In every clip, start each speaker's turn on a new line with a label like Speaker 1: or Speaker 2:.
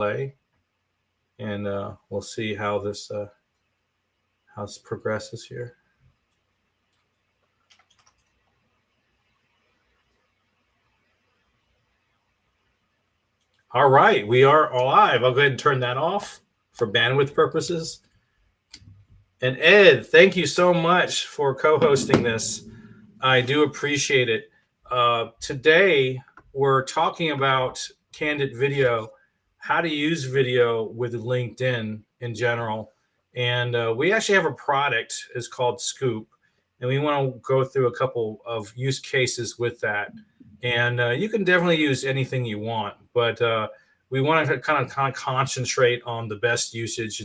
Speaker 1: play, and we'll see how this progresses here. All right, we are live. I'll go ahead and turn that off for bandwidth purposes. And Ed, thank you so much for co-hosting this. I do appreciate it. Today, we're talking about Candid video, how to use video with LinkedIn in general. And we actually have a product. It's called Scoop. And we want to go through a couple of use cases with that. And you can definitely use anything you want. But we want to kind of concentrate on the best usage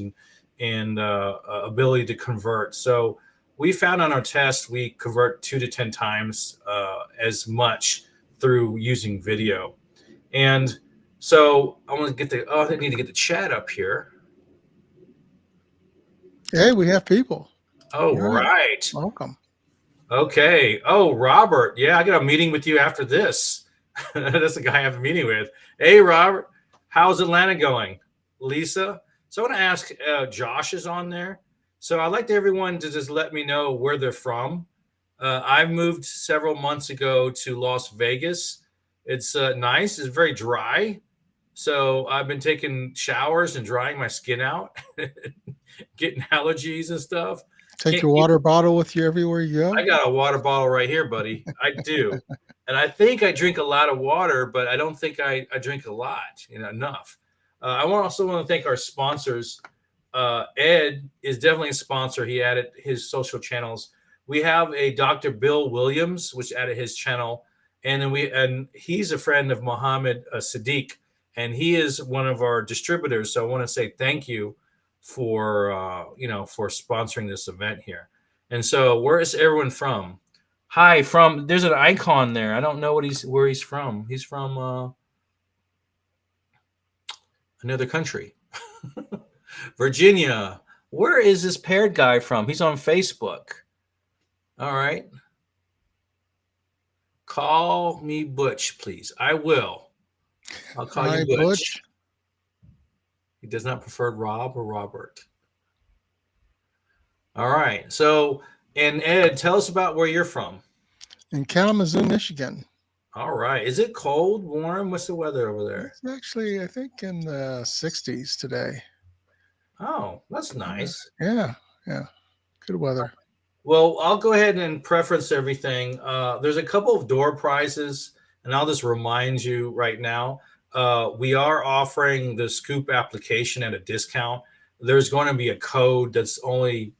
Speaker 1: and ability to convert. So we found on our test we convert 2 to 10 times as much through using video. And so I want to get I need to get the chat up here.
Speaker 2: Hey, we have people.
Speaker 1: Oh, right.
Speaker 2: Welcome.
Speaker 1: Okay. Oh, Robert. Yeah, I got a meeting with you after this. That's the guy I have a meeting with. Hey, Robert. How's Atlanta going? Lisa. So I want to ask, Josh is on there. So I'd like everyone to just let me know where they're from. I moved several months ago to Las Vegas. It's nice. It's very dry. So I've been taking showers and drying my skin out, getting allergies and stuff.
Speaker 2: Take your water bottle with you everywhere you go.
Speaker 1: I got a water bottle right here, buddy. I do. And I think I drink a lot of water, but I don't think I drink a lot, enough. I also want to thank our sponsors. Ed is definitely a sponsor. He added his social channels. We have a Dr. Bill Williams, which added his channel. And then he's a friend of Mohammed Sadiq, and he is one of our distributors. So I want to say thank you for sponsoring this event here. And so where is everyone from? Hi, there's an icon there. I don't know where he's from. He's from another country. Virginia. Where is this paired guy from? He's on Facebook. All right. Call me Butch, please. I will. I'll call you Butch. He does not prefer Rob or Robert. All right. So, and Ed, tell us about where you're from.
Speaker 2: In Kalamazoo, Michigan.
Speaker 1: All right. Is it cold, warm? What's the weather over there?
Speaker 2: It's actually, I think, in the 60s today.
Speaker 1: Oh, that's nice.
Speaker 2: Yeah. Good weather.
Speaker 1: Well, I'll go ahead and preference everything. There's a couple of door prizes, and I'll just remind you right now. We are offering the Scoop application at a discount. There's going to be a code that's only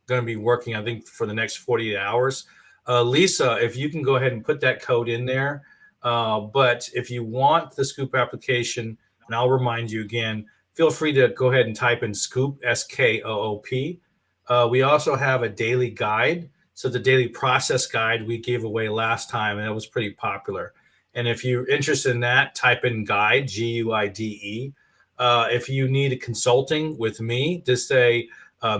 Speaker 1: going to be working, I think, for the next 48 hours. Lisa, if you can go ahead and put that code in there. But if you want the Scoop application, and I'll remind you again, feel free to go ahead and type in Scoop, SKOOP. We also have a daily guide. So the daily process guide we gave away last time, and it was pretty popular. And if you're interested in that, type in guide, GUIDE. If you need a consulting with me, just say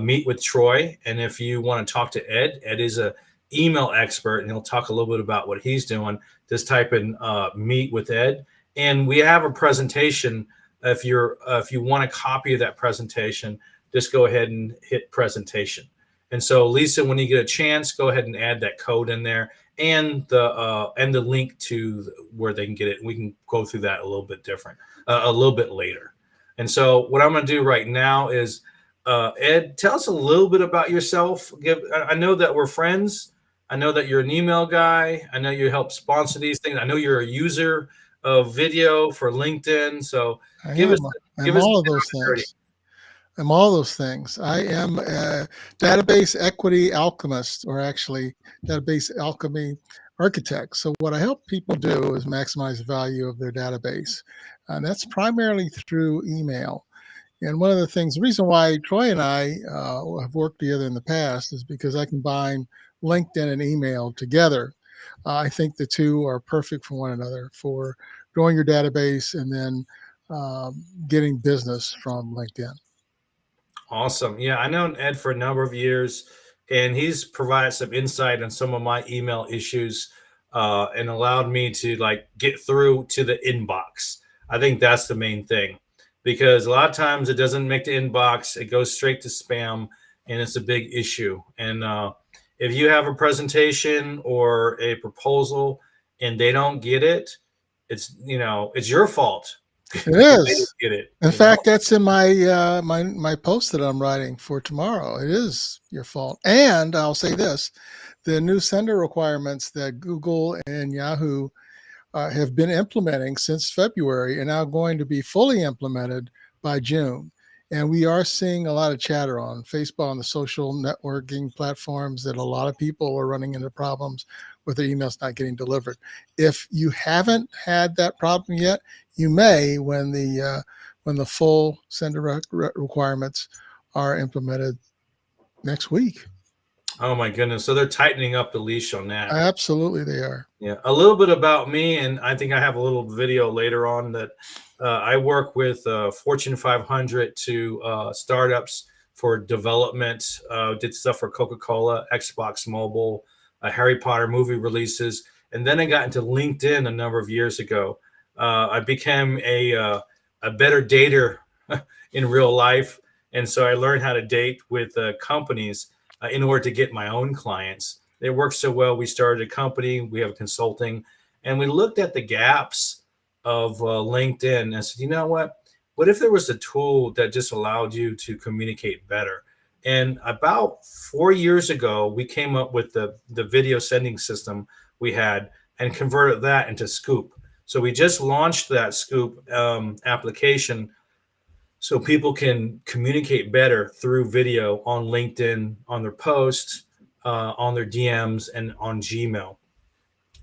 Speaker 1: meet with Troy. And if you want to talk to Ed, Ed is an email expert, and he'll talk a little bit about what he's doing. Just type in meet with Ed. And we have a presentation. If you want a copy of that presentation, just go ahead and hit presentation. And so, Lisa, when you get a chance, go ahead and add that code in there and the link to where they can get it. And we can go through that a little bit later. And so what I'm going to do right now is, Ed, tell us a little bit about yourself. I know that we're friends. I know that you're an email guy. I know you help sponsor these things. I know you're a user of video for LinkedIn. So give us
Speaker 2: all of those things. I'm all those things. I am a database equity alchemist, or actually database alchemy architect. So what I help people do is maximize the value of their database. And that's primarily through email. And one of the reason why Troy and I have worked together in the past is because I combine LinkedIn and email together. I think the two are perfect for one another for growing your database and then getting business from LinkedIn.
Speaker 1: Awesome. Yeah, I know Ed for a number of years, and he's provided some insight on some of my email issues and allowed me to get through to the inbox. I think that's the main thing. because a lot of times it doesn't make the inbox. It goes straight to spam, and it's a big issue. And if you have a presentation or a proposal and they don't get it, it's your fault
Speaker 2: It
Speaker 1: if they didn't
Speaker 2: is.
Speaker 1: get it.
Speaker 2: In fact, that's in my post that I'm writing for tomorrow. It is your fault. And I'll say this: the new sender requirements that Google and Yahoo have been implementing since February are now going to be fully implemented by June. And we are seeing a lot of chatter on Facebook, on the social networking platforms, that a lot of people are running into problems with their emails not getting delivered. If you haven't had that problem yet, you may when the full sender requirements are implemented next week.
Speaker 1: Oh my goodness! So they're tightening up the leash on that.
Speaker 2: Absolutely, they are.
Speaker 1: Yeah, a little bit about me, and I think I have a little video later on that I work with Fortune 500 to startups for development. Did stuff for Coca-Cola, Xbox Mobile, Harry Potter movie releases, and then I got into LinkedIn a number of years ago. I became a better dater in real life, and so I learned how to date with companies in order to get my own clients. It worked so well. We started a company. We have consulting, and we looked at the gaps of LinkedIn and said, you know what? What if there was a tool that just allowed you to communicate better? And about 4 years ago, we came up with the video sending system we had and converted that into Scoop. So we just launched that Scoop application so people can communicate better through video on LinkedIn, on their posts, on their DMs, and on Gmail.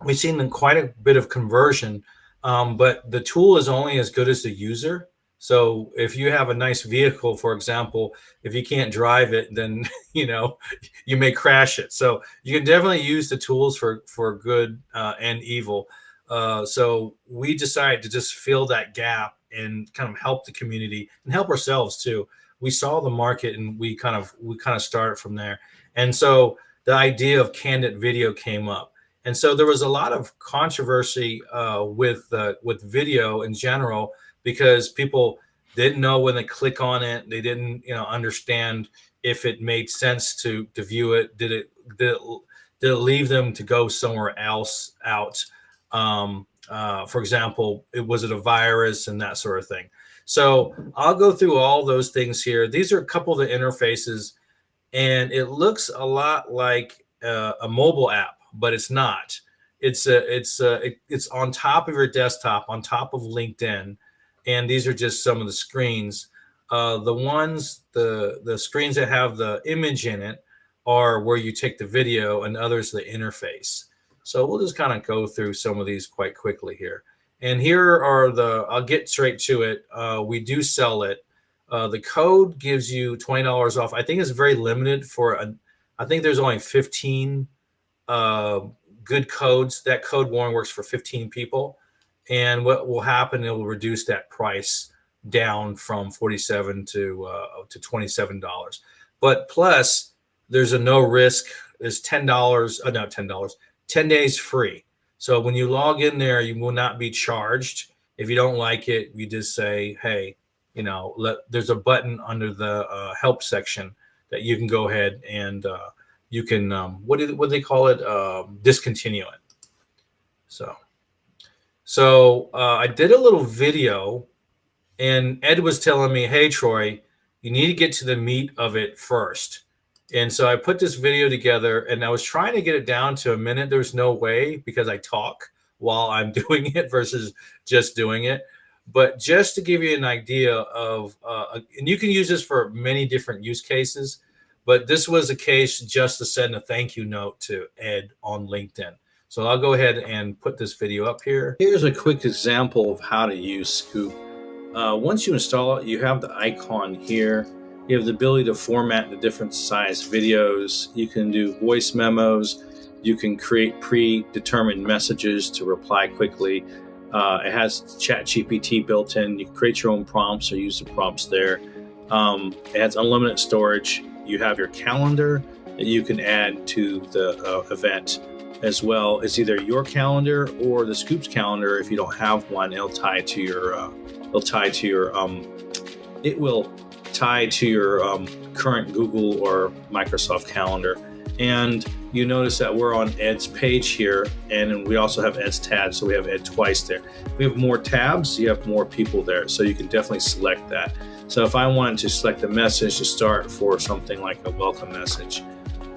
Speaker 1: We've seen quite a bit of conversion, but the tool is only as good as the user. So if you have a nice vehicle, for example, if you can't drive it, then you may crash it. So you can definitely use the tools for good and evil. So we decided to just fill that gap and kind of help the community and help ourselves too. We saw the market and we kind of started from there. And so the idea of Candid video came up. And so there was a lot of controversy with video in general because people didn't know when they click on it. They didn't understand if it made sense to view it. Did it leave them to go somewhere else out? For example, was it a virus and that sort of thing? So I'll go through all those things here. These are a couple of the interfaces, and it looks a lot like a mobile app, but it's not. It's on top of your desktop, on top of LinkedIn, and these are just some of the screens. The screens that have the image in it are where you take the video, and others the interface. So we'll just kind of go through some of these quite quickly here. And here are I'll get straight to it. We do sell it. The code gives you $20 off. I think it's very limited I think there's only 15 good codes. That code one works for 15 people. And what will happen, it will reduce that price down from $47 to $27. But plus, there's a no risk. There's $10, not $10, 10 days free. So when you log in there, you will not be charged. If you don't like it, you just say, hey, there's a button under the help section that you can go ahead and you can, what do they call it? Discontinue it. So I did a little video, and Ed was telling me, hey, Troy, you need to get to the meat of it first. And so I put this video together, and I was trying to get it down to a minute. There's no way, because I talk while I'm doing it versus just doing it. But just to give you an idea of, and you can use this for many different use cases, but this was a case just to send a thank you note to Ed on LinkedIn. So I'll go ahead and put this video up here. Here's a quick example of how to use Scoop. Once you install it, you have the icon here. You have the ability to format the different size videos. You can do voice memos. You can create predetermined messages to reply quickly. It has ChatGPT built in. You can create your own prompts or use the prompts there. It has unlimited storage. You have your calendar that you can add to the event, as well as either your calendar or the Scoop's calendar. If you don't have one, it'll tie to your it will tie to your current Google or Microsoft calendar. And you notice that we're on Ed's page here, and we also have Ed's tabs, so we have Ed twice there. We have more tabs, you have more people there, so you can definitely select that. So if I wanted to select a message to start for something like a welcome message,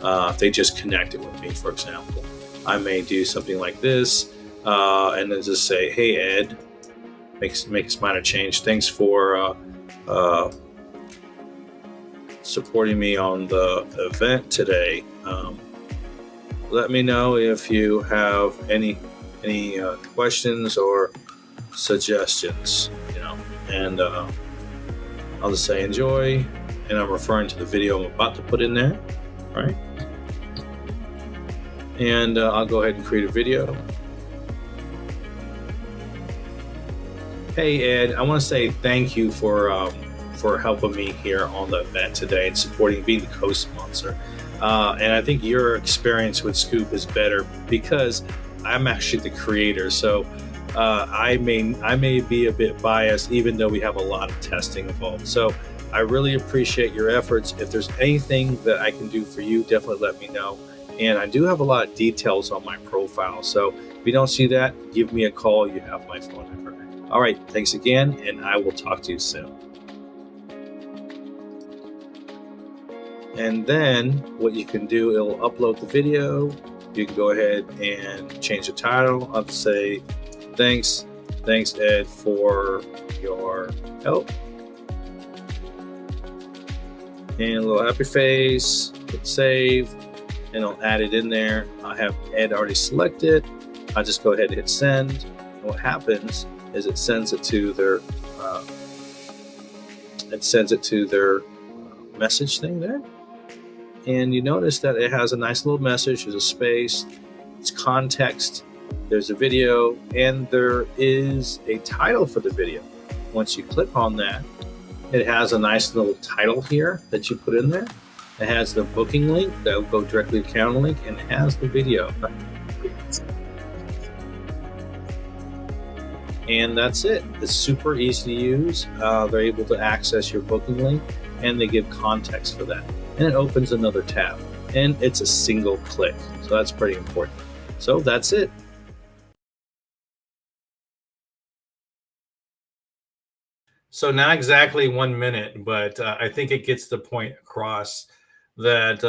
Speaker 1: if they just connected with me, for example, I may do something like this, and then just say, "Hey Ed, make a minor change. Thanks for supporting me on the event today. Let me know if you have any questions or suggestions." And I'll just say enjoy, and I'm referring to the video I'm about to put in there, right? And I'll go ahead and create a video. Hey Ed, I want to say thank you for helping me here on the event today and supporting, being the co-sponsor. And I think your experience with Scoop is better because I'm actually the creator. So I may be a bit biased, even though we have a lot of testing involved. So I really appreciate your efforts. If there's anything that I can do for you, definitely let me know. And I do have a lot of details on my profile. So if you don't see that, give me a call. You have my phone number. All right. Thanks again. And I will talk to you soon. And then what you can do, it'll upload the video. You can go ahead and change the title. I'll say, thanks Ed for your help. And a little happy face, hit save, and I'll add it in there. I have Ed already selected. I just go ahead and hit send. And what happens is it sends it to their message thing there. And you notice that it has a nice little message. There's a space, it's context, there's a video, and there is a title for the video. Once you click on that, it has a nice little title here that you put in there. It has the booking link that will go directly to the calendar link, and it has the video. And that's it. It's super easy to use. They're able to access your booking link, and they give context for that. And it opens another tab, and it's a single click. So that's pretty important. So that's it. So not exactly 1 minute, but I think it gets the point across that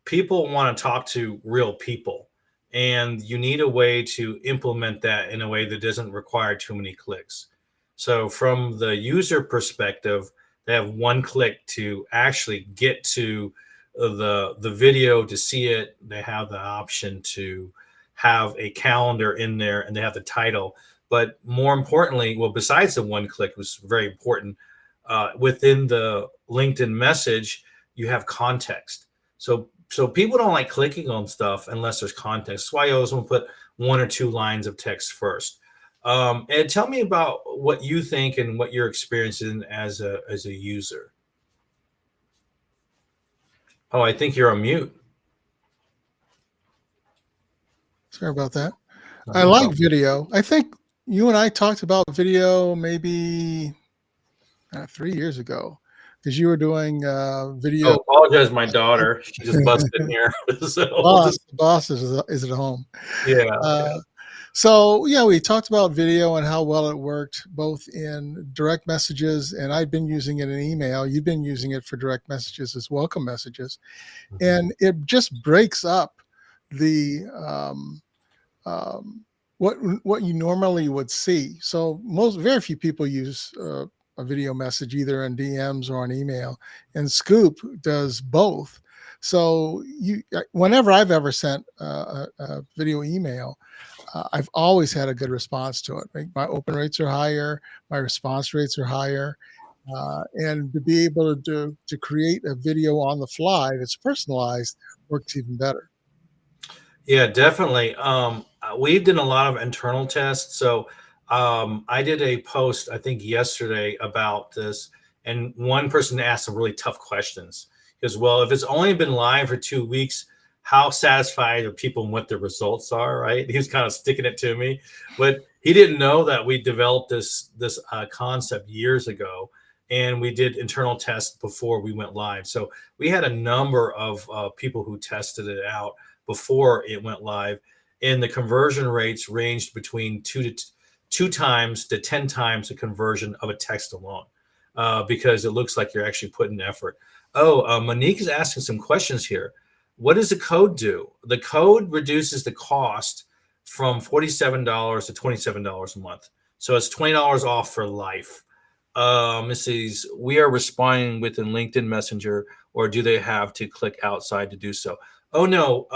Speaker 1: people want to talk to real people, and you need a way to implement that in a way that doesn't require too many clicks. So from the user perspective, they have one click to actually get to the video to see it. They have the option to have a calendar in there, and they have the title. But more importantly, well, besides the one click, was very important, within the LinkedIn message, you have context. So people don't like clicking on stuff unless there's context. That's why I always want to put 1 or 2 lines of text first. And tell me about what you think and what you're experiencing as a user. Oh, I think you're on mute.
Speaker 2: Sorry about that. I like video. I think you and I talked about video maybe 3 years ago because you were doing video.
Speaker 1: Oh, apologize, my daughter. She just busted in here. So
Speaker 2: The boss is at home.
Speaker 1: yeah.
Speaker 2: So yeah, we talked about video and how well it worked both in direct messages, and I've been using it in email. You've been using it for direct messages as welcome messages, and it just breaks up the what you normally would see. So very few people use a video message either in DMs or on email, and Scoop does both. So whenever I've ever sent a video email, I've always had a good response to it. My open rates are higher, my response rates are higher, and to be able to create a video on the fly that's personalized works even better.
Speaker 1: Yeah, definitely. We've done a lot of internal tests. So I did a post, I think yesterday, about this, and one person asked some really tough questions. Because, well, if it's only been live for 2 weeks, how satisfied are people and what the results are, right? He was kind of sticking it to me, but he didn't know that we developed this concept years ago. and we did internal tests before we went live. So we had a number of people who tested it out before it went live, and the conversion rates ranged between 2 times to 10 times the conversion of a text alone, because it looks like you're actually putting effort. Oh, Monique is asking some questions here. What does the code do? The code reduces the cost from $47 to $27 a month. So it's $20 off for life. It says, we are responding within LinkedIn Messenger, or do they have to click outside to do so? Oh no,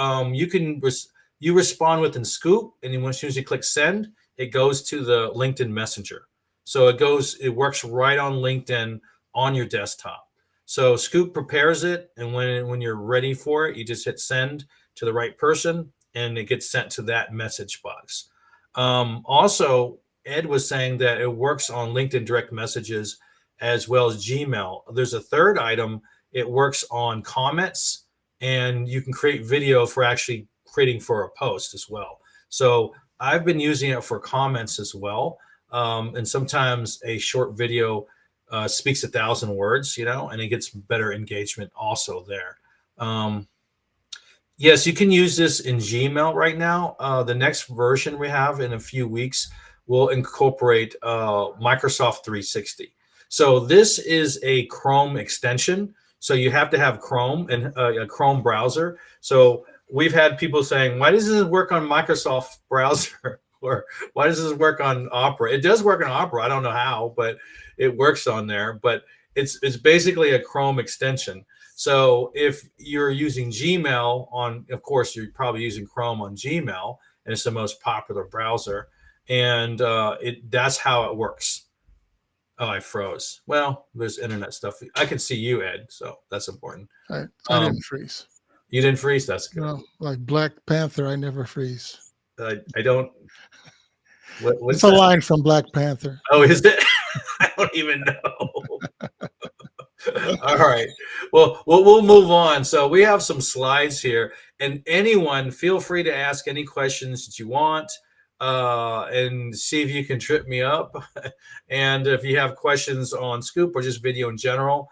Speaker 1: you respond within Scoop, and then as soon as you click send, it goes to the LinkedIn Messenger. So it works right on LinkedIn on your desktop. So Scoop prepares it, and when you're ready for it, you just hit send to the right person, and it gets sent to that message box. Also, Ed was saying that it works on LinkedIn direct messages as well as Gmail. There's a third item. It works on comments, and you can create video for actually creating for a post as well. So I've been using it for comments as well. And sometimes a short video speaks 1,000 words, and it gets better engagement also there. Yes, you can use this in Gmail right now. The next version we have in a few weeks will incorporate Microsoft 360. So this is a Chrome extension. So you have to have Chrome and a Chrome browser. So we've had people saying, why doesn't this work on Microsoft browser? Or why does this work on Opera? It does work on Opera. I don't know how, but it works on there. But it's basically a Chrome extension. So if you're using Gmail of course, you're probably using Chrome on Gmail, and it's the most popular browser. And that's how it works. Oh, I froze. Well, there's internet stuff. I can see you, Ed, so that's important.
Speaker 2: I
Speaker 1: Um,
Speaker 2: didn't freeze.
Speaker 1: you didn't freeze. That's good.
Speaker 2: No, like Black Panther, I never freeze.
Speaker 1: I don't. What's
Speaker 2: It's a
Speaker 1: that?
Speaker 2: line from Black Panther.
Speaker 1: Oh, is it? I don't even know. All right. Well, we'll move on. So we have some slides here, and anyone feel free to ask any questions that you want, and see if you can trip me up. And if you have questions on Scoop or just video in general,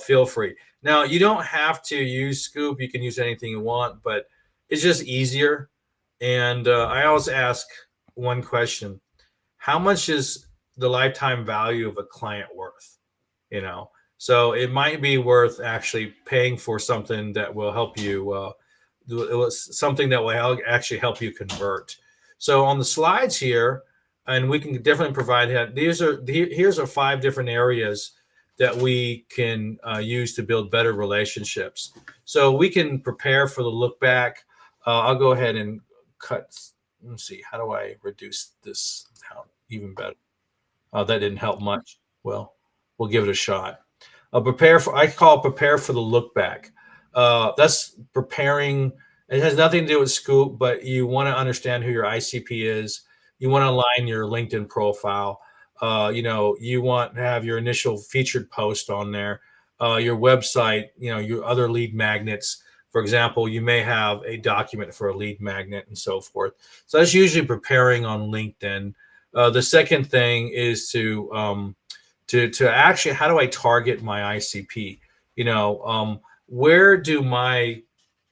Speaker 1: feel free. Now, you don't have to use Scoop. You can use anything you want, but it's just easier. And I always ask one question: how much is the lifetime value of a client worth? So it might be worth actually paying for something that will help you, something that will actually help you convert. So on the slides here, and we can definitely provide that. Here's our 5 different areas that we can use to build better relationships. So we can prepare for the look back. I'll go ahead and cut. Let's see, how do I reduce this out even better? That didn't help much. Well, we'll give it a shot. I call it prepare for the look back. That's preparing. It has nothing to do with Scoop, but you want to understand who your ICP is. You want to align your LinkedIn profile. You want to have your initial featured post on there, your website, your other lead magnets. For example, you may have a document for a lead magnet and so forth. So that's usually preparing on LinkedIn. The second thing is to actually, how do I target my ICP? Where do my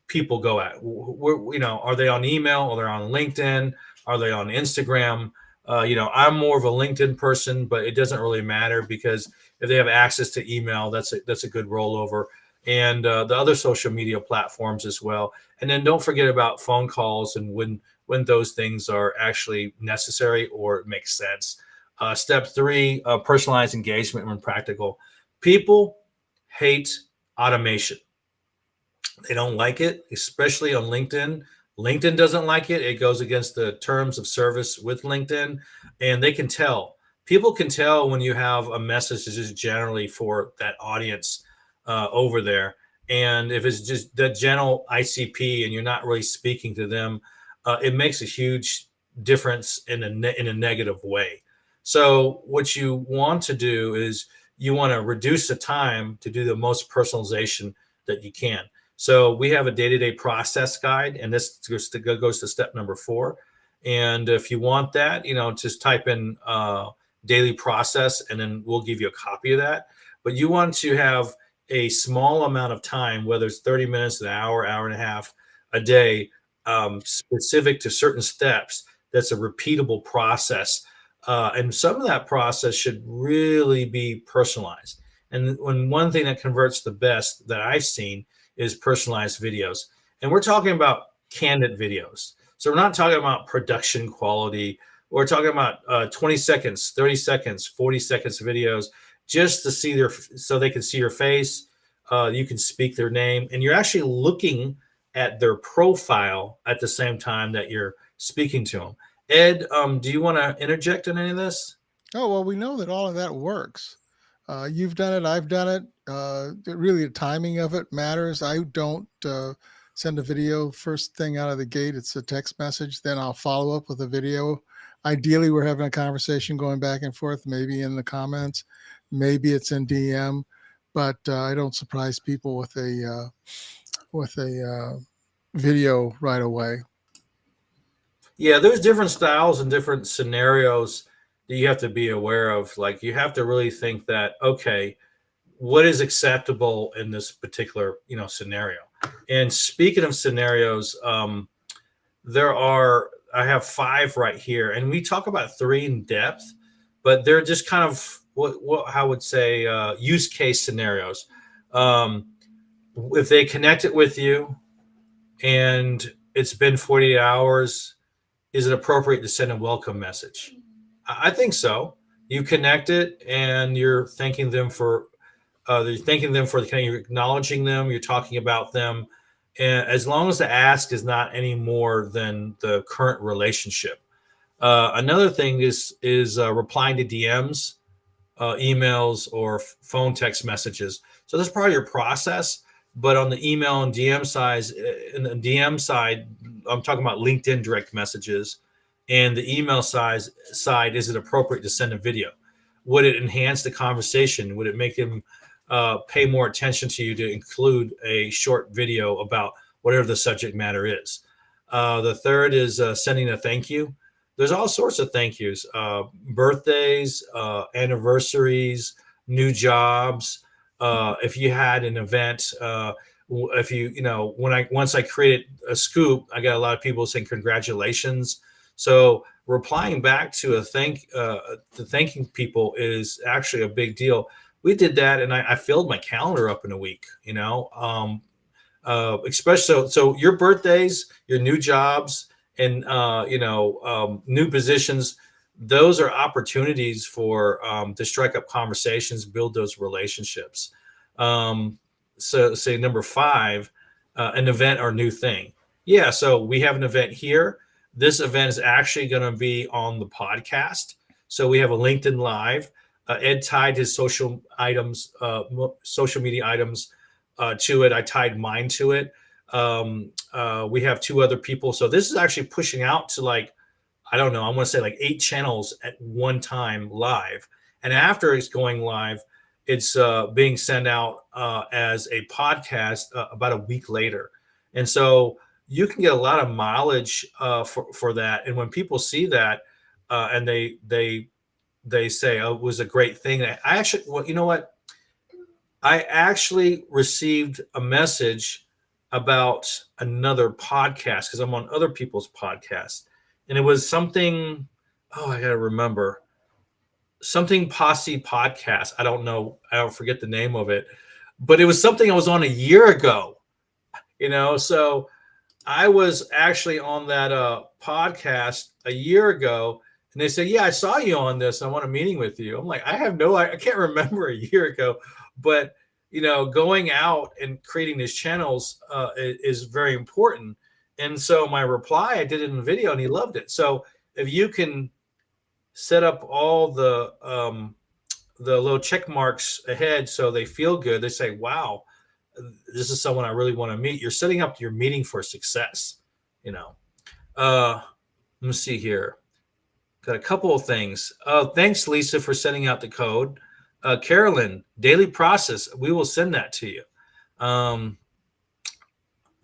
Speaker 1: people go at? Are they on email? Are they on LinkedIn? Are they on Instagram? I'm more of a LinkedIn person, but it doesn't really matter, because if they have access to email, that's a good rollover, and the other social media platforms as well. And then don't forget about phone calls, and when those things are actually necessary or make sense. Step 3, personalized engagement when practical. People hate automation. They don't like it, especially on LinkedIn. LinkedIn doesn't like it. It goes against the terms of service with LinkedIn, and they can tell. People can tell when you have a message that's just generally for that audience over there. And if it's just the general ICP and you're not really speaking to them, it makes a huge difference in a negative way. So what you want to do is you want to reduce the time to do the most personalization that you can. So we have a day-to-day process guide, and this goes to step number 4. And if you want that, just type in daily process, and then we'll give you a copy of that. but you want to have a small amount of time, whether it's 30 minutes, an hour, hour and a half a day, specific to certain steps. That's a repeatable process. And some of that process should really be personalized. And when one thing that converts the best that I've seen is personalized videos. And we're talking about candid videos. So we're not talking about production quality. We're talking about 20 seconds, 30 seconds, 40 seconds videos just to see so they can see your face. You can speak their name, and you're actually looking at their profile at the same time that you're speaking to them. Ed, do you want to interject on any of this?
Speaker 2: Oh, well, we know that all of that works. You've done it. I've done it. Really, the timing of it matters. I don't send a video first thing out of the gate. It's a text message. Then I'll follow up with a video. Ideally, we're having a conversation going back and forth, maybe in the comments, maybe it's in DM, but I don't surprise people with a video right away.
Speaker 1: Yeah, there's different styles and different scenarios that you have to be aware of. Like you have to really think that, okay, what is acceptable in this particular, scenario? And speaking of scenarios, I have 5 right here, and we talk about 3 in depth, but they're just kind of what I would say use case scenarios. Um, if they connect it with you and it's been 48 hours, is it appropriate to send a welcome message? I think so. You connect it and you're thanking them for you're acknowledging them, you're talking about them, and as long as the ask is not any more than the current relationship. Another thing is replying to DMs, emails, or phone text messages. So that's part of your process. But on the email and DM side, I'm talking about LinkedIn direct messages, and the email side, is it appropriate to send a video? Would it enhance the conversation? Would it make them pay more attention to you to include a short video about whatever the subject matter is? The third is sending a thank you. There's all sorts of thank yous: birthdays, anniversaries, new jobs. If you had an event, if once I created a scoop, I got a lot of people saying congratulations. So replying back to to thanking people is actually a big deal. We did that, and I filled my calendar up in a week. Especially so your birthdays, your new jobs, and new positions. Those are opportunities for to strike up conversations, build those relationships. So say number 5, an event or new thing. Yeah, so we have an event here. This event is actually going to be on the podcast. So we have a LinkedIn Live. Ed tied his social media items to it. I tied mine to it. We have 2 other people. So this is actually pushing out to I don't know, I want to say 8 channels at one time live. And after it's going live, it's being sent out as a podcast about a week later. And so you can get a lot of mileage for that. And when people see that and they say, oh, it was a great thing. I actually, well, you know what? I actually received a message about another podcast because I'm on other people's podcasts. And it was something, oh, I got to remember, something Posse podcast. I don't know. I don't forget the name of it, but it was something I was on a year ago, so I was actually on that podcast a year ago, and they said, yeah, I saw you on this. I want a meeting with you. I'm like, I can't remember a year ago, but going out and creating these channels is very important. And so my reply, I did it in video, and he loved it. So if you can set up all the little check marks ahead so they feel good, they say, wow, this is someone I really want to meet. You're setting up your meeting for success. Let me see here. Got a couple of things. Thanks, Lisa, for sending out the code. Carolyn, daily process. We will send that to you.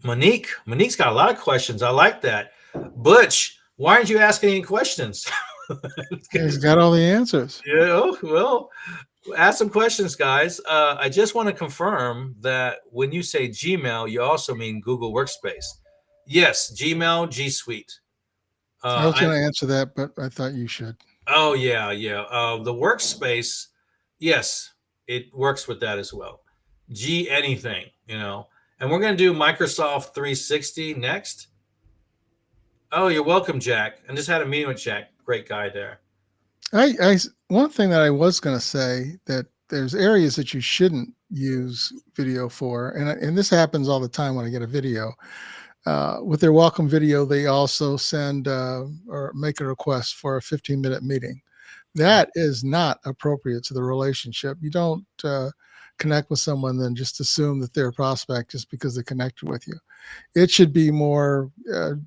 Speaker 1: Monique's got a lot of questions. I like that. Butch, why aren't you asking any questions?
Speaker 2: He's got all the answers.
Speaker 1: Yeah, well, Ask some questions, guys. I just want to confirm that when you say Gmail, you also mean Google Workspace. Yes, Gmail, G Suite.
Speaker 2: I was
Speaker 1: I
Speaker 2: going to answer that, but I thought you should.
Speaker 1: Oh yeah, yeah. The Workspace, yes, it works with that as well. G anything, And we're gonna do Microsoft 360 next. Oh, you're welcome, Jack. I just had a meeting with Jack. Great guy there.
Speaker 2: One thing that I was going to say that there's areas that you shouldn't use video for, and this happens all the time when I get a video. With their welcome video, they also send or make a request for a 15-minute meeting. That is not appropriate to the relationship. You don't connect with someone then just assume that they're a prospect just because they connected with you. It should be more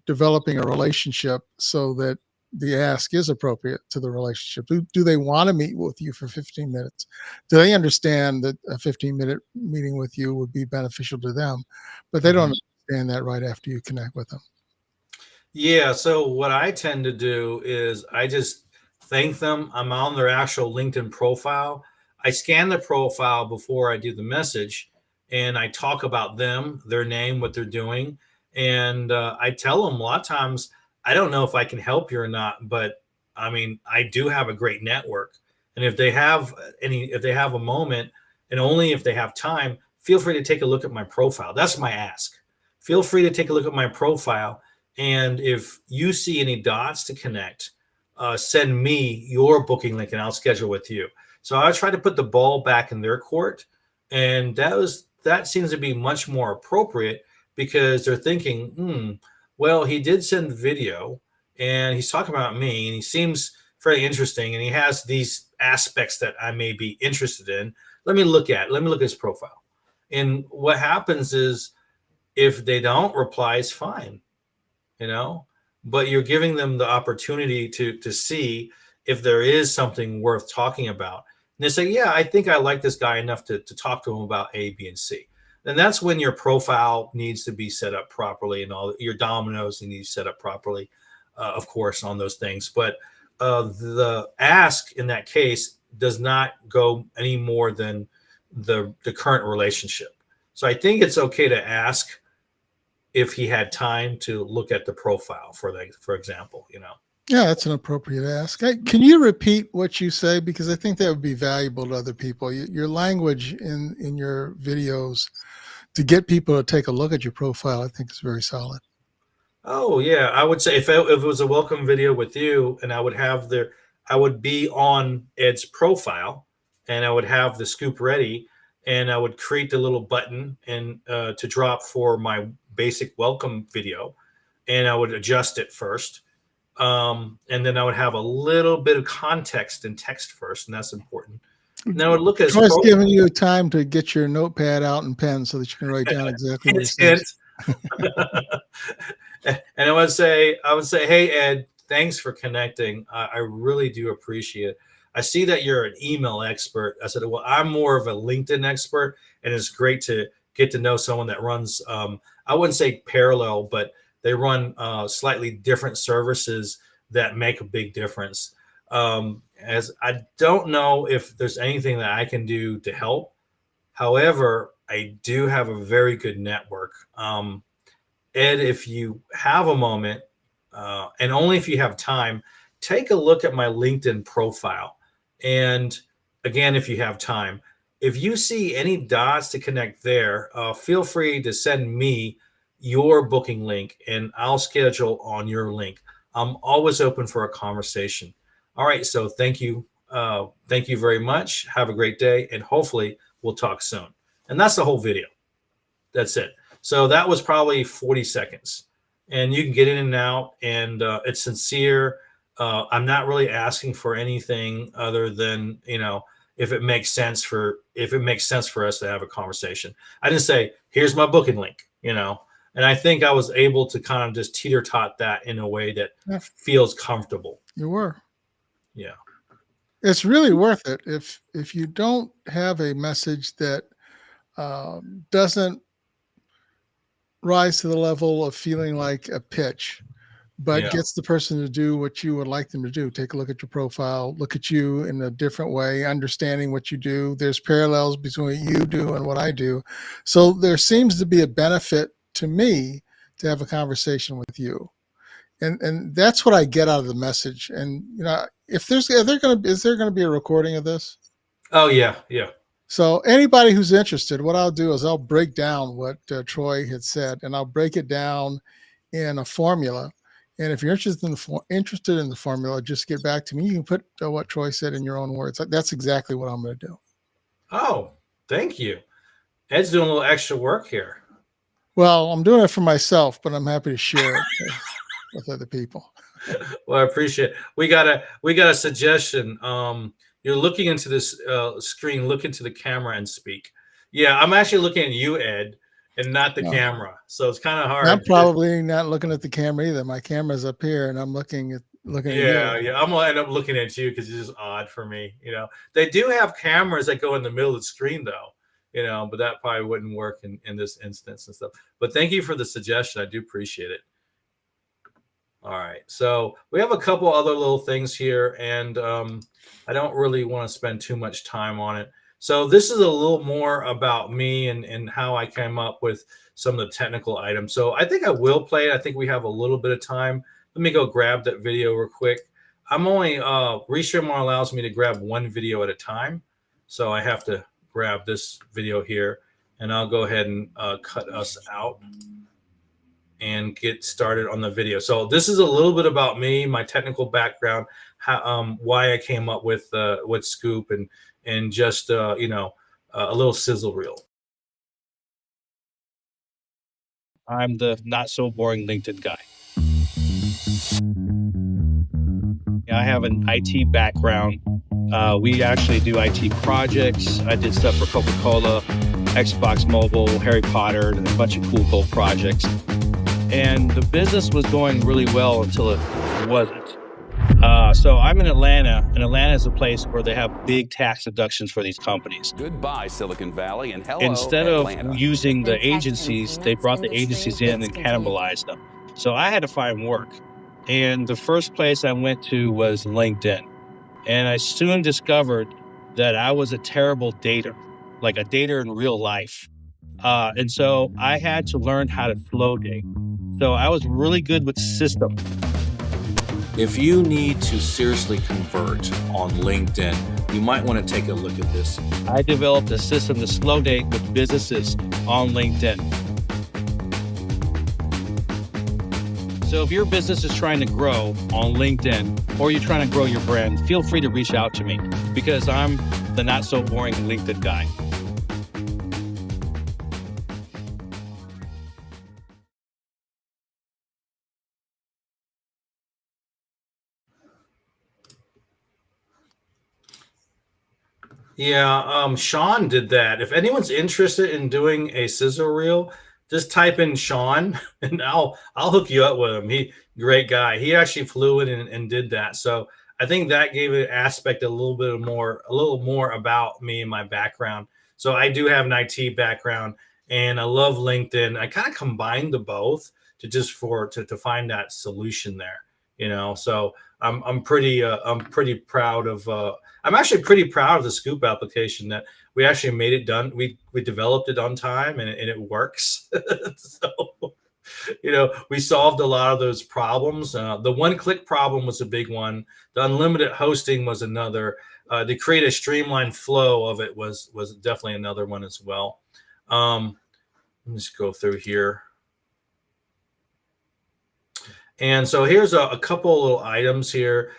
Speaker 2: developing a relationship so that the ask is appropriate to the relationship. Do they want to meet with you for 15 minutes? Do they understand that a 15-minute meeting with you would be beneficial to them? But they don't
Speaker 1: Mhm.
Speaker 2: understand that right after you connect with them.
Speaker 1: Yeah, so what I tend to do is I just thank them. I'm on their actual LinkedIn profile. I scan the profile before I do the message and I talk about them, their name, what they're doing. And I tell them a lot of times, I don't know if I can help you or not, but I mean, I do have a great network. And if they have a moment, and only if they have time, feel free to take a look at my profile. That's my ask. Feel free to take a look at my profile, and if you see any dots to connect, send me your booking link and I'll schedule with you. So I try to put the ball back in their court. And that seems to be much more appropriate because they're thinking, well, he did send video and he's talking about me and he seems very interesting and he has these aspects that I may be interested in. Let me look at his profile. And what happens is if they don't reply, it's fine, you know but you're giving them the opportunity to see if there is something worth talking about, and they say, yeah, I think I like this guy enough to talk to him about A, B, and C. Then that's when your profile needs to be set up properly and all your dominoes need to be set up properly, of course, on those things. But the ask in that case does not go any more than the current relationship. So I think it's okay to ask if he had time to look at the profile for example.
Speaker 2: Yeah, that's an appropriate ask. Hey, can you repeat what you say? Because I think that would be valuable to other people. Your language in your videos to get people to take a look at your profile, I think is very solid.
Speaker 1: Oh yeah, I would say if it was a welcome video with you, and I would be on Ed's profile, and I would have the scoop ready, and I would create the little button and to drop for my basic welcome video, and I would adjust it first, and then I would have a little bit of context and text first, and that's important. And I would look at his
Speaker 2: Troy's
Speaker 1: profile.
Speaker 2: giving you time to get your notepad out and pen so that you can write down exactly what he
Speaker 1: Hint,
Speaker 2: says.
Speaker 1: hint. And I would say, hey Ed, thanks for connecting. I really do appreciate it. I see that you're an email expert. I said, well, I'm more of a LinkedIn expert, and it's great to get to know someone that runs. I wouldn't say parallel, but they run slightly different services that make a big difference. As I don't know if there's anything that I can do to help. However, I do have a very good network. Ed, if you have a moment, and only if you have time, take a look at my LinkedIn profile. And again, if you have time, if you see any dots to connect there, feel free to send me your booking link and I'll schedule on your link. I'm always open for a conversation. All right. So thank you. Thank you very much. Have a great day. And hopefully we'll talk soon. And that's the whole video. That's it. So that was probably 40 seconds. And you can get in and out, and it's sincere. I'm not really asking for anything other than, if it makes sense for us to have a conversation. I didn't say, here's my booking link. And I think I was able to kind of just teeter tot that in a way that
Speaker 2: Yeah,
Speaker 1: feels comfortable.
Speaker 2: you were.
Speaker 1: Yeah.
Speaker 2: It's really worth it if you don't have a message that doesn't rise to the level of feeling like a pitch. but
Speaker 1: Yeah.
Speaker 2: gets the person to do what you would like them to do. Take a look at your profile, look at you in a different way, understanding what you do. There's parallels between what you do and what I do. So there seems to be a benefit to me to have a conversation with you. And that's what I get out of the message. And if there's is there gonna be a recording of this?
Speaker 1: Oh yeah, yeah.
Speaker 2: So anybody who's interested, what I'll do is I'll break down what Troy had said, and I'll break it down in a formula. And if you're interested in the formula, just get back to me. You can put what Troy said in your own words. That's exactly what I'm going to do.
Speaker 1: Oh, thank you. Ed's doing a little extra work here.
Speaker 2: Well, I'm doing it for myself, but I'm happy to share it with other people.
Speaker 1: Well, I appreciate it. We got a suggestion. You're looking into this screen. Look into the camera and speak. Yeah, I'm actually looking at you, Ed, and not the
Speaker 2: No,
Speaker 1: camera. So it's kind of
Speaker 2: I'm
Speaker 1: hard.
Speaker 2: probably not looking at the camera either. My camera's up here, and I'm looking at
Speaker 1: Yeah,
Speaker 2: you.
Speaker 1: yeah. I'm gonna end up looking at you because it's just odd for me. They do have cameras that go in the middle of the screen though. But that probably wouldn't work in this instance and stuff. But thank you for the suggestion. I do appreciate it. All right. So we have a couple other little things here, and I don't really want to spend too much time on it. So this is a little more about me and how I came up with some of the technical items. So I think I will play it. I think we have a little bit of time. Let me go grab that video real quick. I'm only Restream allows me to grab one video at a time. So I have to grab this video here, and I'll go ahead and cut us out and get started on the video. So this is a little bit about me, my technical background, why I came up with Scoop, and just a little sizzle reel. I'm the not so boring LinkedIn guy. I have an IT background. We actually do IT projects. I did stuff for Coca-Cola, Xbox Mobile, Harry Potter, and a bunch of cool projects. And the business was going really well until it wasn't. So I'm in Atlanta, and Atlanta is a place where they have big tax deductions for these companies.
Speaker 3: Goodbye, Silicon Valley, and hello,
Speaker 1: Instead
Speaker 3: Atlanta.
Speaker 1: of using the agencies, they brought the agencies in and cannibalized them. So I had to find work. And the first place I went to was LinkedIn. And I soon discovered that I was a terrible dater, like a dater in real life. And so I had to learn how to flow date. So I was really good with systems. If you need to seriously convert on LinkedIn, you might want to take a look at this. I developed a system to slow date with businesses on LinkedIn. So if your business is trying to grow on LinkedIn, or you're trying to grow your brand, feel free to reach out to me, because I'm the not so boring LinkedIn guy. Yeah, Sean did that. If anyone's interested in doing a sizzle reel, just type in Sean, and I'll hook you up with him. Great guy. He actually flew in and did that. So I think that gave it aspect a little more about me and my background. So I do have an IT background, and I love LinkedIn. I kind of combined the both to find that solution there. So I'm pretty proud of. I'm actually pretty proud of the Scoop application that we actually made it done. We developed it on time, and it works. So, we solved a lot of those problems. The one-click problem was a big one. The unlimited hosting was another. To create a streamlined flow of it was definitely another one as well. Let me just go through here. And so here's a couple little items here.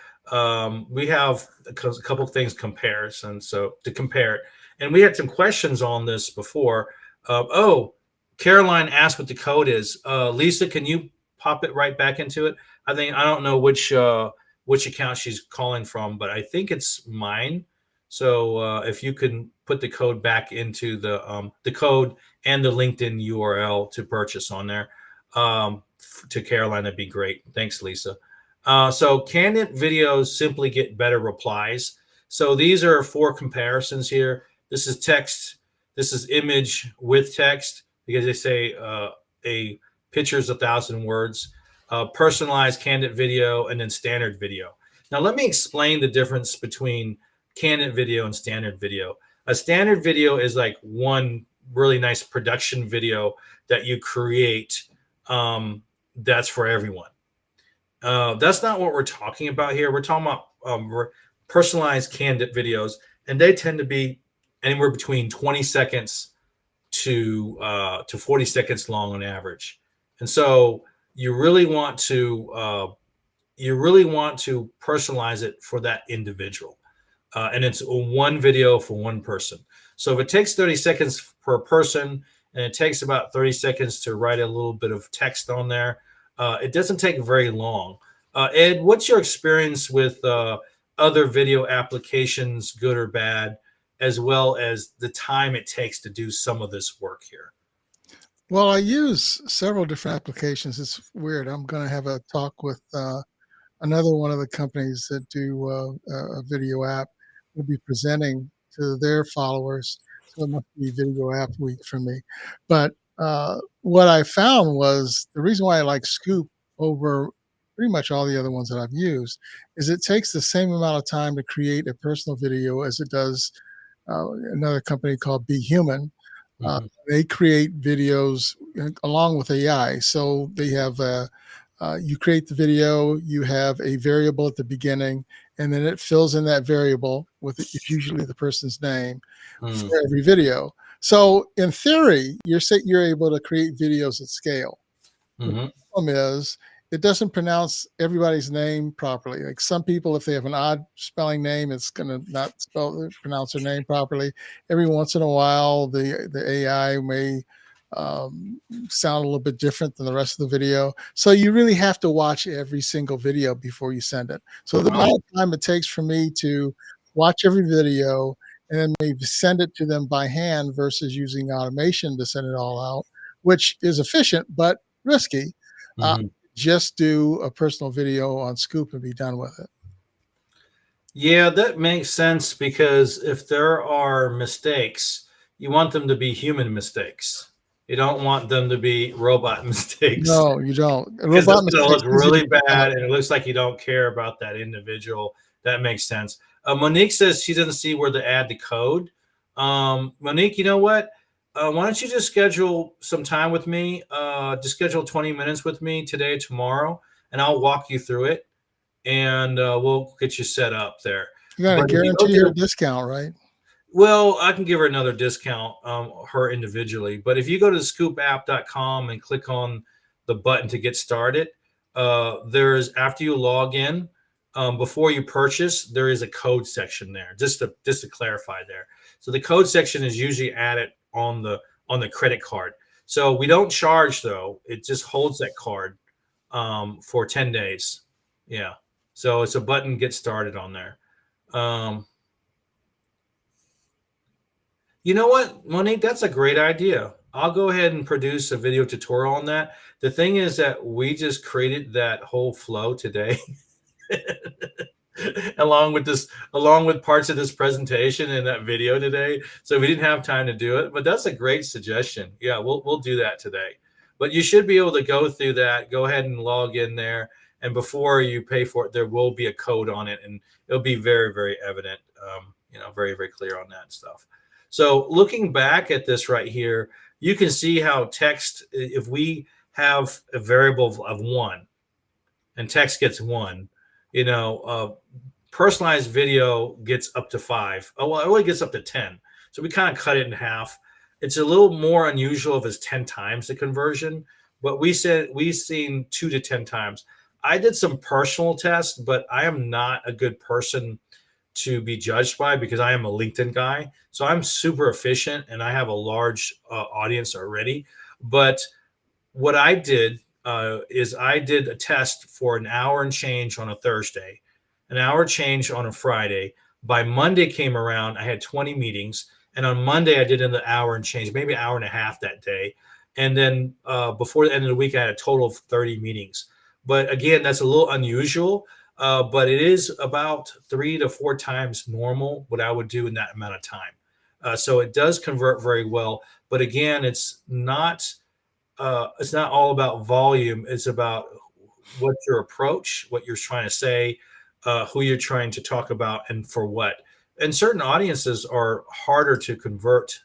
Speaker 1: We have a couple of things comparison. So to compare it, and we had some questions on this before. Caroline asked what the code is. Lisa, can you pop it right back into it? I don't know which account she's calling from, but I think it's mine. So if you can put the code back into the code and the LinkedIn URL to purchase on there. To Caroline, that'd be great. Thanks, Lisa. So Candid videos simply get better replies. So these are 4 comparisons here. This is text. This is image with text, because they say a picture is 1,000 words. personalized candid video, and then standard video. Now, let me explain the difference between candid video and standard video. A standard video is like one really nice production video that you create, that's for everyone. That's not what we're talking about here. We're talking about personalized candid videos, and they tend to be anywhere between 20 seconds to 40 seconds long on average. And so you really want to personalize it for that individual, and it's one video for one person. So if it takes 30 seconds per person, and it takes about 30 seconds to write a little bit of text on there, it doesn't take very long. Ed, what's your experience with other video applications, good or bad, as well as the time it takes to do some of this work here?
Speaker 2: Well, I use several different applications. It's weird. I'm going to have a talk with another one of the companies that do a video app. Will be presenting to their followers. So it must be video app week for me. But what I found was the reason why I like Scoop over pretty much all the other ones that I've used is it takes the same amount of time to create a personal video as it does another company called Be Human.
Speaker 1: Mm-hmm.
Speaker 2: They create videos along with AI. So they have you create the video, you have a variable at the beginning, and then it fills in that variable with usually the person's name for every video. So in theory, you're able to create videos at scale.
Speaker 1: Mm-hmm.
Speaker 2: The problem is it doesn't pronounce everybody's name properly. Like some people, if they have an odd spelling name, it's going to not pronounce their name properly. Every once in a while, the AI may sound a little bit different than the rest of the video. So you really have to watch every single video before you send it. So the amount of time it takes for me to watch every video and then maybe send it to them by hand versus using automation to send it all out, which is efficient but risky. Just do a personal video on Scoop and be done with it.
Speaker 1: Yeah, that makes sense, because if there are mistakes, you want them to be human mistakes. You don't want them to be robot mistakes.
Speaker 2: No, you don't.
Speaker 1: Because it's going to look really bad, and it looks like you don't care about that individual. That makes sense. Monique says she doesn't see where to add the code. Monique, you know what? Why don't you just schedule some time with me? Just schedule 20 minutes with me today, tomorrow, and I'll walk you through it, and we'll get you set up there.
Speaker 2: You got to guarantee her a discount, right?
Speaker 1: Well, I can give her another discount, her individually. But if you go to scoopapp.com and click on the button to get started, there's, after you log in, before you purchase, there is a code section there, just to clarify there. So the code section is usually added on the credit card. So we don't charge, though. It just holds that card for 10 days. Yeah. So it's a button, get started on there. You know what, Monique, that's a great idea. I'll go ahead and produce a video tutorial on that. The thing is that we just created that whole flow today. along with parts of this presentation and that video today. So we didn't have time to do it, but that's a great suggestion. Yeah, we'll do that today. But you should be able to go through that, go ahead and log in there. And before you pay for it, there will be a code on it, and it'll be very, very evident, very, very clear on that stuff. So looking back at this right here, you can see how text, if we have a variable of 1 and text gets 1, personalized video gets up to 5. Oh, well, it only gets up to 10. So we kind of cut it in half. It's a little more unusual if it's 10 times the conversion, but we've seen 2 to 10 times. I did some personal tests, but I am not a good person to be judged by, because I am a LinkedIn guy. So I'm super efficient and I have a large audience already. But what I did is I did a test for an hour and change on a Thursday, an hour change on a Friday. By Monday came around, I had 20 meetings. And on Monday, I did an hour and change, maybe an hour and a half that day. And then before the end of the week, I had a total of 30 meetings. But again, that's a little unusual. But it is about 3 to 4 times normal what I would do in that amount of time. So it does convert very well. But again, it's not all about volume. It's about what's your approach, what you're trying to say, who you're trying to talk about, and for what. And certain audiences are harder to convert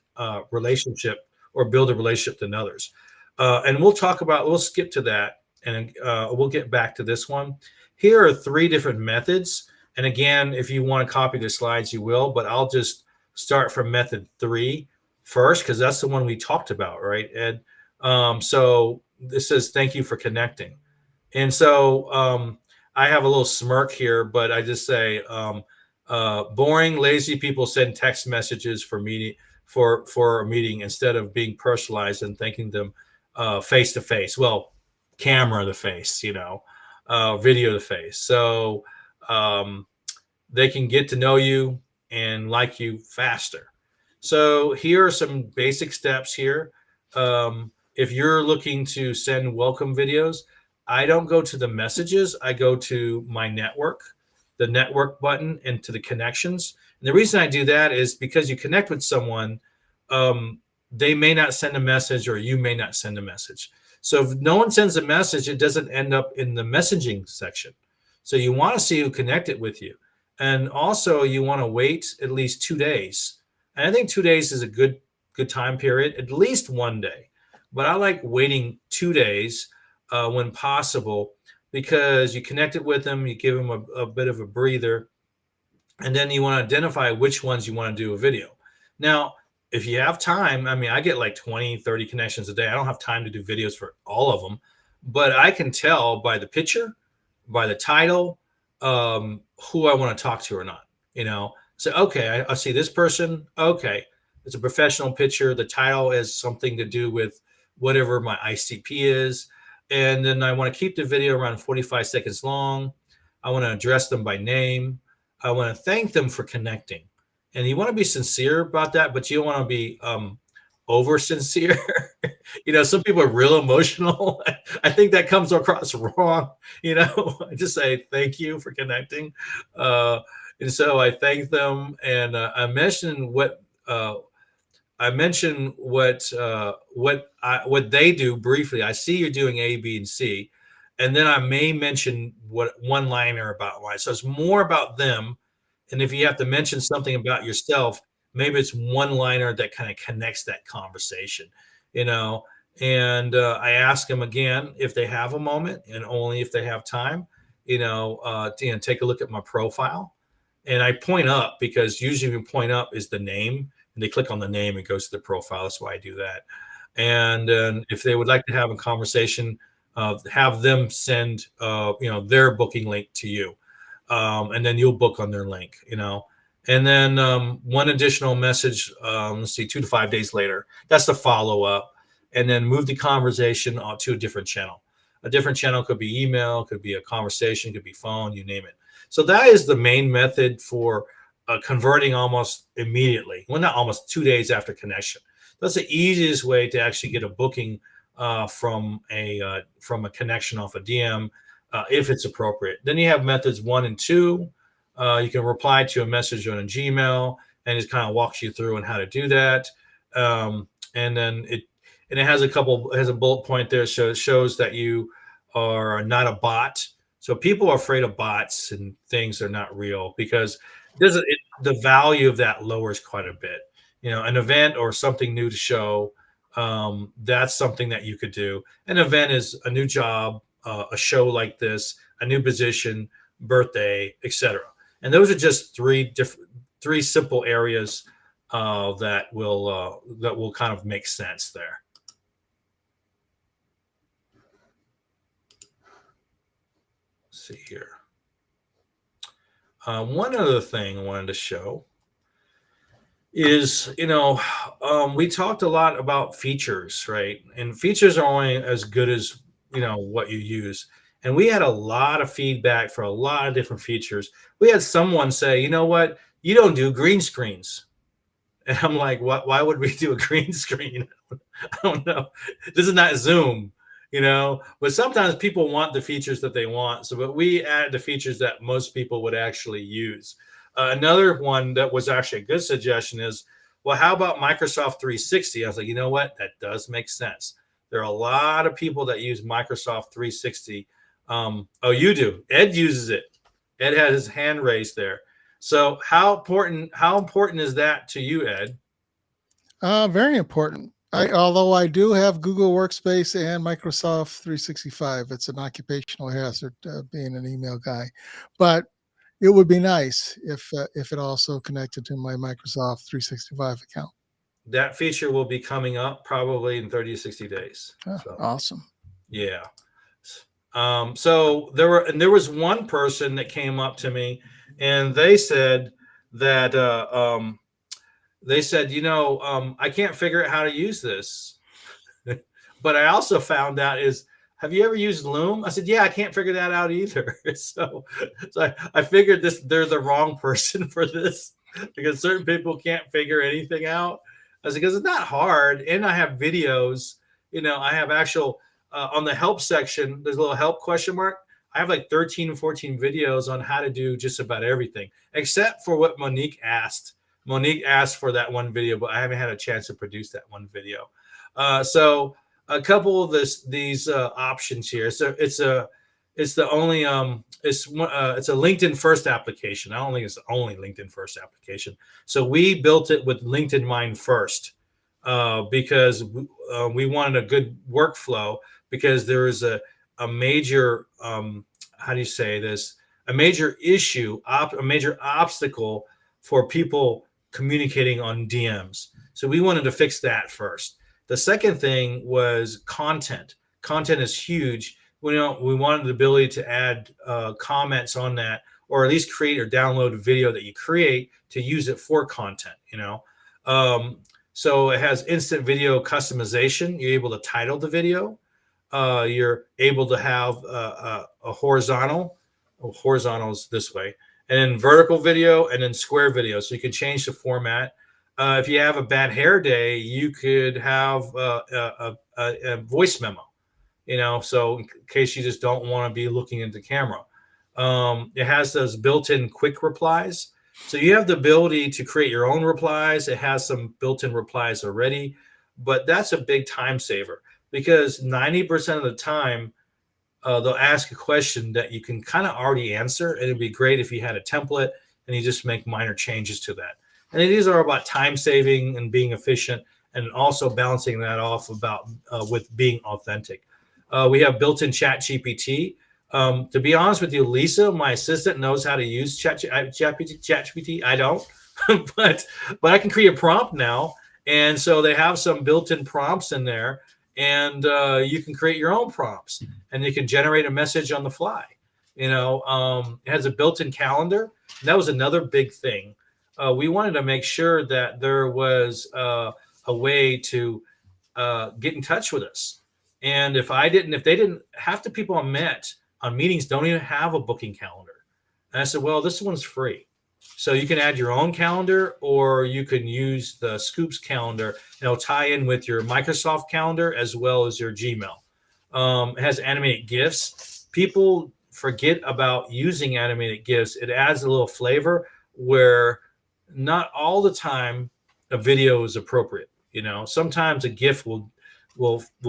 Speaker 1: relationship or build a relationship than others. And we'll skip to that, and we'll get back to this one. Here are 3 different methods. And again, if you want to copy the slides, you will, but I'll just start from method 3 first, because that's the one we talked about, right, Ed? So this says, thank you for connecting. And so I have a little smirk here, but I just say, boring, lazy people send text messages for a meeting instead of being personalized and thanking them face to face. Well, camera to face, video to face. So they can get to know you and like you faster. So here are some basic steps here. If you're looking to send welcome videos, I don't go to the messages. I go to my network, the network button, and to the connections. And the reason I do that is because you connect with someone, they may not send a message, or you may not send a message. So if no one sends a message, it doesn't end up in the messaging section. So you want to see who connected with you. And also you want to wait at least 2 days. And I think 2 days is a good time period, at least 1 day. But I like waiting 2 days when possible, because you connected with them, you give them a bit of a breather, and then you want to identify which ones you want to do a video. Now, if you have time, I mean, I get like 20, 30 connections a day. I don't have time to do videos for all of them, but I can tell by the picture, by the title, who I want to talk to or not. So okay, I see this person. Okay, it's a professional picture. The title has something to do with whatever my ICP is, and then I want to keep the video around 45 seconds long. I want to address them by name. I want to thank them for connecting, and you want to be sincere about that, but you don't want to be over sincere. Some people are real emotional. I think that comes across wrong. I just say thank you for connecting, and so I thank them, and I mention what what they do briefly. I see you're doing A, B, and C, and then I may mention what one-liner about why. So it's more about them, and if you have to mention something about yourself, maybe it's one-liner that kind of connects that conversation, And I ask them again if they have a moment, and only if they have time, take a look at my profile, and I point up, because usually when you point up is the name, and they click on the name, it goes to the profile. That's why I do that. And if they would like to have a conversation, have them send their booking link to you, and then you'll book on their link. And then one additional message, let's see, 2 to 5 days later, that's the follow up, and then move the conversation to a different channel. A different channel could be email, could be a conversation, could be phone, you name it. So that is the main method for converting almost immediately. Well, not almost, 2 days after connection. That's the easiest way to actually get a booking from a connection off a DM, if it's appropriate. Then you have methods 1 and 2. You can reply to a message on a Gmail, and it kind of walks you through on how to do that. And then it has a bullet point there, so it shows that you are not a bot. So people are afraid of bots and things that are not real, because the value of that lowers quite a bit. An event or something new to show, that's something that you could do. An event is a new job, a show like this, a new position, birthday, etc. And those are just three simple areas that will kind of make sense there. Let's see here. One other thing I wanted to show is, we talked a lot about features, right? And features are only as good as, what you use. And we had a lot of feedback for a lot of different features. We had someone say, you know what, you don't do green screens. And I'm like, what? Why would we do a green screen? I don't know. This is not Zoom, but sometimes people want the features that they want. But we added the features that most people would actually use. Another one that was actually a good suggestion is, well, how about Microsoft 360? I was like, you know what? That does make sense. There are a lot of people that use Microsoft 360 Oh, you do. Ed uses it. Ed has his hand raised there. So how important is that to you, Ed?
Speaker 2: Very important. Although I do have Google Workspace and Microsoft 365, it's an occupational hazard being an email guy, but it would be nice if it also connected to my Microsoft 365 account.
Speaker 1: That feature will be coming up probably in 30 to 60 days.
Speaker 2: Oh,
Speaker 1: So
Speaker 2: awesome.
Speaker 1: yeah. So there was one person that came up to me, and they said that I can't figure out how to use this. But I also found out is, have you ever used Loom? I said, yeah, I can't figure that out either. So I figured they're the wrong person for this, because certain people can't figure anything out. I said, because it's not hard. And I have videos, I have actual, on the help section, there's a little help question mark. I have like 13 or 14 videos on how to do just about everything, except for what Monique asked. Monique asked for that one video, but I haven't had a chance to produce that one video. So a couple of these options here. So it's a LinkedIn first application. I don't think it's the only LinkedIn first application. So we built it with LinkedIn Mind first, because we wanted a good workflow, because there is a major how do you say this, a major issue, a major obstacle for people communicating on DMs. So we wanted to fix that first. The second thing was content. Content is huge. We wanted the ability to add comments on that, or at least create or download a video that you create to use it for content. So it has instant video customization. You're able to title the video. You're able to have a horizontal. Horizontal's this way, and then vertical video, and then square video. So you can change the format. If you have a bad hair day, you could have a voice memo, so in case you just don't want to be looking at the camera. It has those built-in quick replies. So you have the ability to create your own replies. It has some built-in replies already, but that's a big time saver, because 90% of the time, they'll ask a question that you can kind of already answer. And it'd be great if you had a template and you just make minor changes to that. And these are about time saving and being efficient, and also balancing that off with being authentic. We have built-in Chat GPT. To be honest with you, Lisa, my assistant, knows how to use Chat GPT. I don't, but I can create a prompt now. And so they have some built-in prompts in there, and you can create your own prompts, and you can generate a message on the fly. It has a built-in calendar. And that was another big thing. We wanted to make sure that there was a way to get in touch with us. And if they didn't, half the people I met on meetings don't even have a booking calendar. And I said, well, this one's free. So you can add your own calendar, or you can use the Scoops calendar, and it'll tie in with your Microsoft calendar as well as your Gmail. It has animated GIFs. People forget about using animated GIFs. It adds a little flavor where not all the time a video is appropriate. Sometimes a GIF will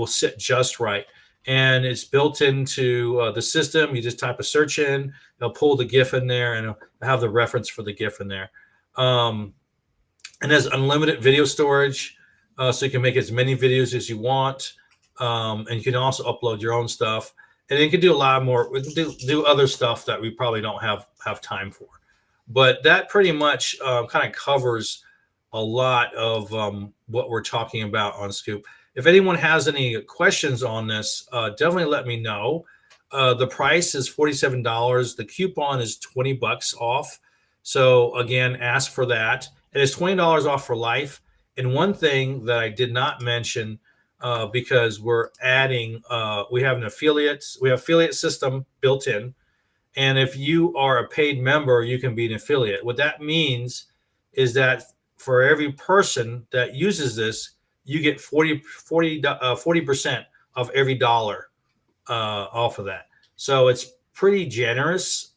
Speaker 1: sit just right. And it's built into the system. You just type a search in, it'll pull the GIF in there, and it'll have the reference for the GIF in there. And there's unlimited video storage, so you can make as many videos as you want. And you can also upload your own stuff. And you can do a lot more, do other stuff that we probably don't have time for. But that pretty much kind of covers a lot of what we're talking about on Scoop. If anyone has any questions on this, definitely let me know. The price is $47. The coupon is $20 off. So again, ask for that. And it's $20 off for life. And one thing that I did not mention, because we're adding, we have affiliate system built in. And if you are a paid member, you can be an affiliate. What that means is that for every person that uses this, you get 40% of every dollar off of that. So it's pretty generous.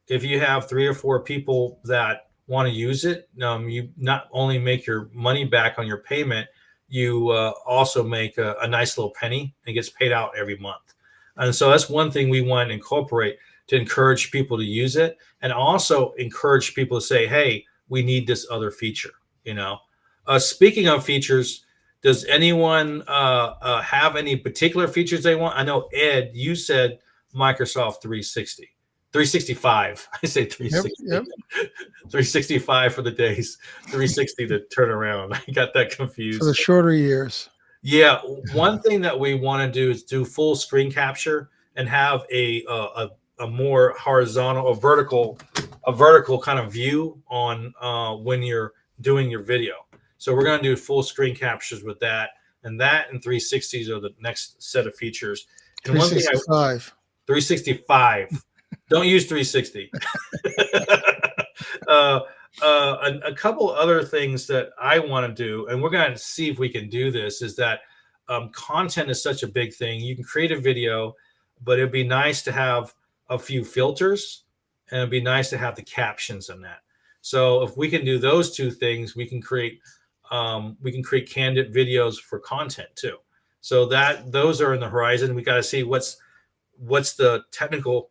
Speaker 1: If you have 3 or 4 people that want to use it, you not only make your money back on your payment, you also make a nice little penny. It gets paid out every month. And so that's one thing we want to incorporate to encourage people to use it, and also encourage people to say, hey, we need this other feature. Speaking of features, does anyone have any particular features they want? I know, Ed, you said Microsoft 365. I say 360.
Speaker 2: Yep.
Speaker 1: 365 for the days, 360 to turn around. I got that
Speaker 2: For
Speaker 1: confused.
Speaker 2: the shorter years.
Speaker 1: Yeah, one thing that we want to do is do full screen capture and have a more horizontal, a vertical kind of view on when you're doing your video. So we're going to do full screen captures with that, and 360s are the next set of features. And
Speaker 2: 365.
Speaker 1: 365. Don't use 360. A couple other things that I want to do, and we're going to see if we can do this, is that content is such a big thing. You can create a video, but it'd be nice to have a few filters, and it'd be nice to have the captions in that. So if we can do those two things, we can create candid videos for content too. So those are in the horizon. We got to see what's the technical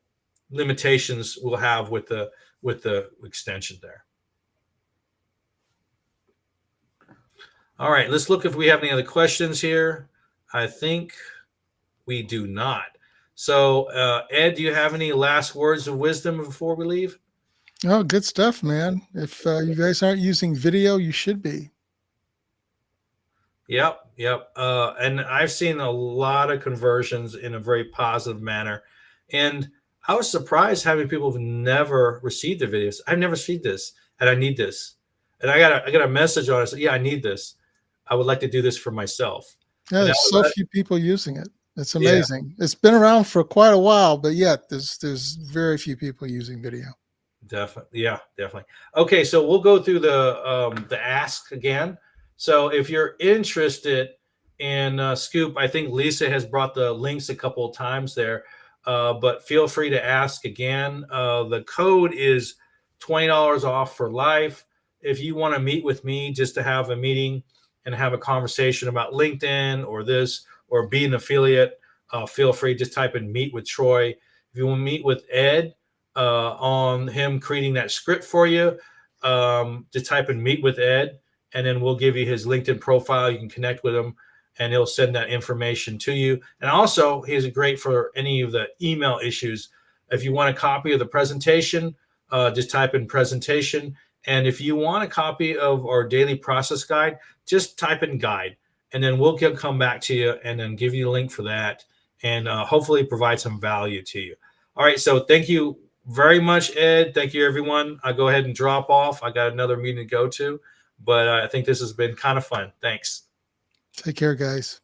Speaker 1: limitations we'll have with the extension there. All right, let's look if we have any other questions here. I think we do not. So, Ed, do you have any last words of wisdom before we leave?
Speaker 2: Oh, good stuff, man. If you guys aren't using video, you should be.
Speaker 1: Yep. And I've seen a lot of conversions in a very positive manner. And I was surprised how many people have never received the videos. I've never seen this, and I need this. And I got a message on it. Yeah, I need this. I would like to do this for myself.
Speaker 2: Yeah, there's so few people using it. It's amazing. Yeah. It's been around for quite a while, but yet there's very few people using video.
Speaker 1: Definitely. Yeah, definitely. Okay, so we'll go through the ask again. So if you're interested in Scoop, I think Lisa has brought the links a couple of times there, but feel free to ask again. The code is $20 off for life. If you want to meet with me just to have a meeting and have a conversation about LinkedIn or this, or be an affiliate, feel free. Just type in meet with Troy. If you want to meet with Ed on him creating that script for you, just type in meet with Ed, and then we'll give you his LinkedIn profile. You can connect with him, and he'll send that information to you. And also, he's great for any of the email issues. If you want a copy of the presentation, just type in presentation. And if you want a copy of our daily process guide, just type in guide, and then we'll come back to you and then give you the link for that, and hopefully provide some value to you. All right. So thank you very much, Ed. Thank you, everyone. I'll go ahead and drop off. I got another meeting to go to, but I think this has been kind of fun. Thanks.
Speaker 2: Take care, guys.